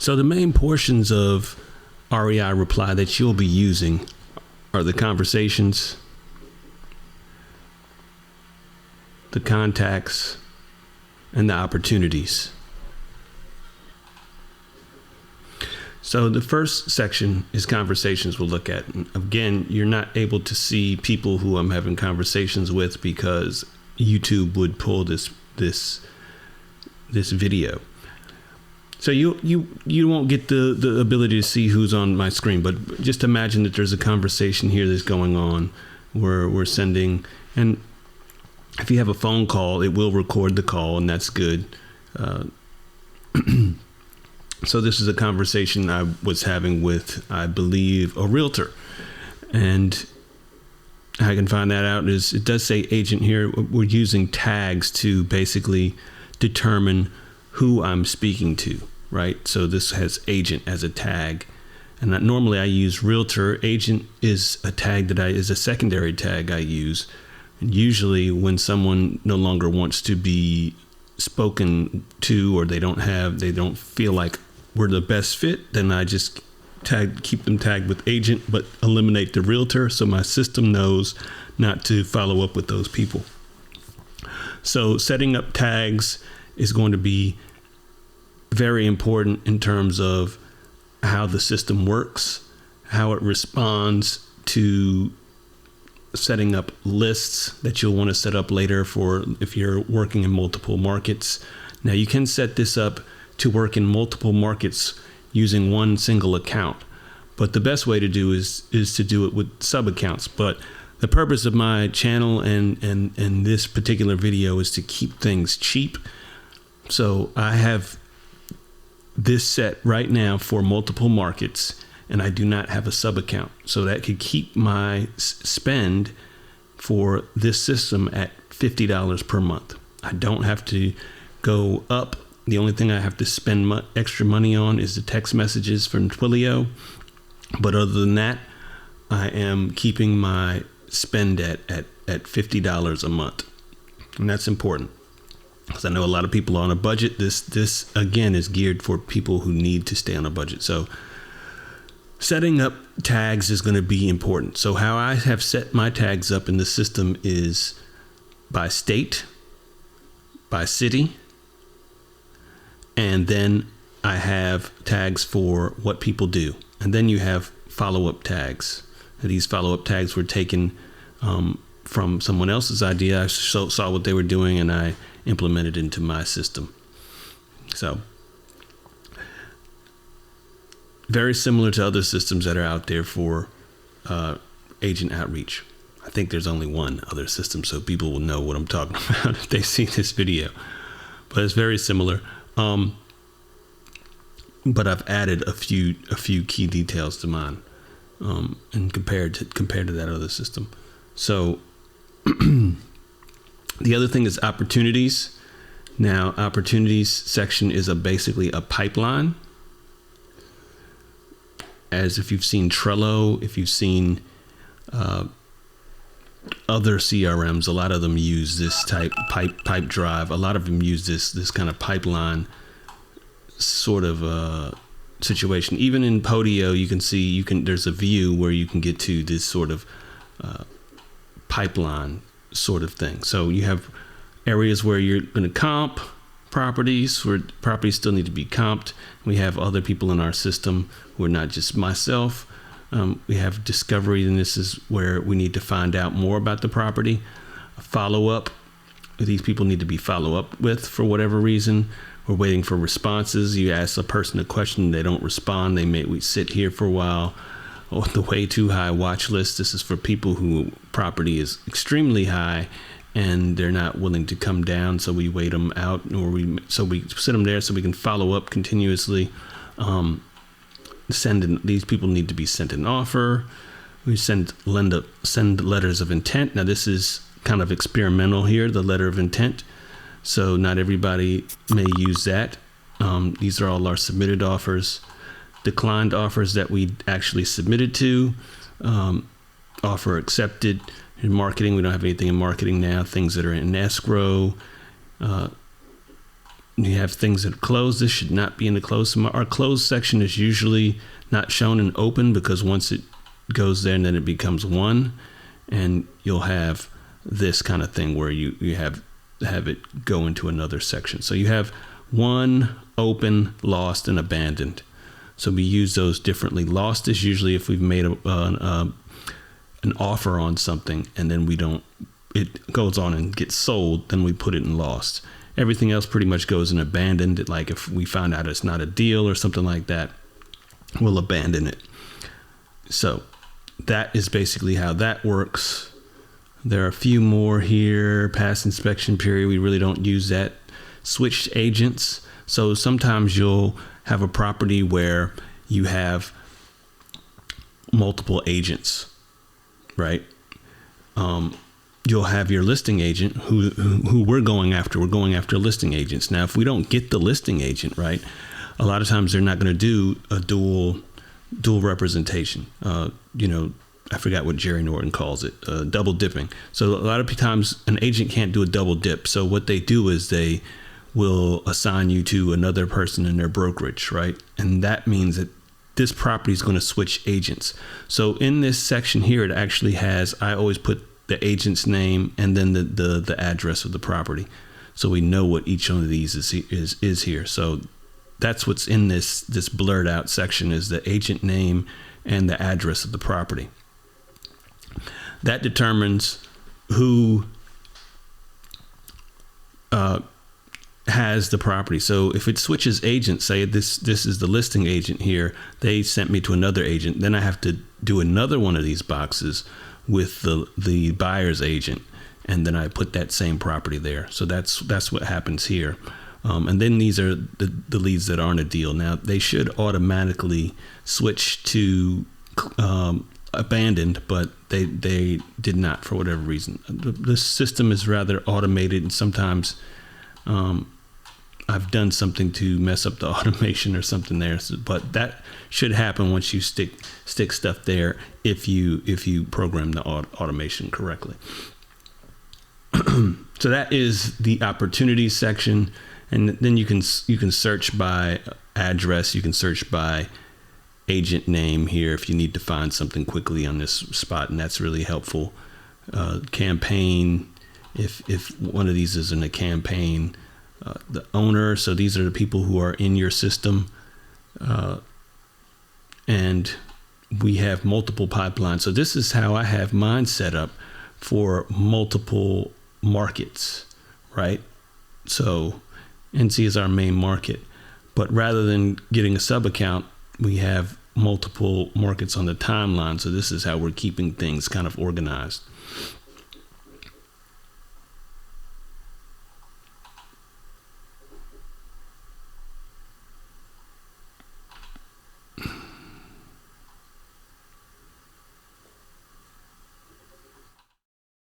So the main portions of REI reply that you'll be using are the conversations, the contacts, and the opportunities. So the first section is conversations we'll look at. And again, you're not able to see people who I'm having conversations with because YouTube would pull this video. So you won't get the ability to see who's on my screen, but just imagine that there's a conversation here that's going on where we're sending, and if you have a phone call, it will record the call, and that's good. So this is a conversation I was having with, I believe, a realtor. And how I can find that out is it does say agent here. We're using tags to basically determine who I'm speaking to, right? So this has agent as a tag. And normally I use realtor. Agent is a tag that is a secondary tag I use. And usually when someone no longer wants to be spoken to, or they don't feel like we're the best fit, then I just keep them tagged with agent, but eliminate the realtor, so my system knows not to follow up with those people. So setting up tags is going to be very important in terms of how the system works, how it responds to setting up lists that you'll want to set up later for if you're working in multiple markets. Now you can set this up to work in multiple markets using one single account, but the best way to do is to do it with sub accounts. But the purpose of my channel and this particular video is to keep things cheap. So I have this set right now for multiple markets, and I do not have a sub account, so that could keep my spend for this system at $50 per month. I don't have to go up. The only thing I have to spend extra money on is the text messages from Twilio. But other than that, I am keeping my spend at $50 a month. And that's important because I know a lot of people are on a budget. This again is geared for people who need to stay on a budget. So setting up tags is going to be important. So how I have set my tags up in the system is by state, by city, and then I have tags for what people do. And then you have follow-up tags. These follow-up tags were taken from someone else's idea. I saw what they were doing and I implemented into my system. So very similar to other systems that are out there for agent outreach. I think there's only one other system, so people will know what I'm talking about if they see this video. But it's very similar. But I've added a few key details to mine, and compared to that other system. So the other thing is opportunities. Now, opportunities section is basically a pipeline. As if you've seen Trello, if you've seen other CRMs, a lot of them use this type pipe drive. A lot of them use this kind of pipeline sort of situation. Even in Podio, you can see there's a view where you can get to this sort of pipeline sort of thing. So you have areas where you're going to comp properties, where properties still need to be comped. We have other people in our system who are not just myself. We have discovery, and this is where we need to find out more about the property. Follow up. These people need to be follow up with for whatever reason. We're waiting for responses. You ask a person a question, they don't respond. We sit here for a while. Oh, the way too high watch list. This is for people who property is extremely high and they're not willing to come down. So we wait them out, or we sit them there so we can follow up continuously. These people need to be sent an offer. We send letters of intent. Now this is kind of experimental here, the letter of intent. So not everybody may use that. These are all our submitted offers, declined offers that we actually submitted to, offer accepted. In marketing, we don't have anything in marketing now. Things that are in escrow, you have things that are closed. This should not be in the closed. Our closed section is usually not shown in open, because once it goes there and then it becomes one, and you'll have this kind of thing where you have it go into another section. So you have one, open, lost, and abandoned. So we use those differently. Lost is usually if we've made an offer on something and then it goes on and gets sold, then we put it in lost. Everything else pretty much goes in abandoned. Like if we found out it's not a deal or something like that, we'll abandon it. So that is basically how that works. There are a few more here. Past inspection period, we really don't use that. Switched agents. So sometimes you'll have a property where you have multiple agents, right? You'll have your listing agent who we're going after. We're going after listing agents. Now, if we don't get the listing agent, right, a lot of times they're not going to do a dual representation. I forgot what Jerry Norton calls it, double dipping. So a lot of times an agent can't do a double dip. So what they do is they will assign you to another person in their brokerage, right? And that means that this property is going to switch agents. So in this section here, it actually has, I always put the agent's name and then the address of the property, so we know what each one of these is here. So that's what's in this blurred out section, is the agent name and the address of the property. That determines who has the property. So if it switches agents, say this is the listing agent here, they sent me to another agent, then I have to do another one of these boxes with the buyer's agent, and then I put that same property there. So that's what happens here. And then these are the leads that aren't a deal. Now they should automatically switch to abandoned, but they did not for whatever reason. The system is rather automated, and sometimes I've done something to mess up the automation or something there. But that should happen once you stick stuff there, if you program the automation correctly. So that is the opportunities section, and then you can search by address, you can search by agent name here if you need to find something quickly on this spot, and that's really helpful. Campaign, if one of these is in a campaign. The owner, so these are the people who are in your system, and we have multiple pipelines. So this is how I have mine set up for multiple markets, right? So NC is our main market, but rather than getting a sub account, we have multiple markets on the timeline. So this is how we're keeping things kind of organized.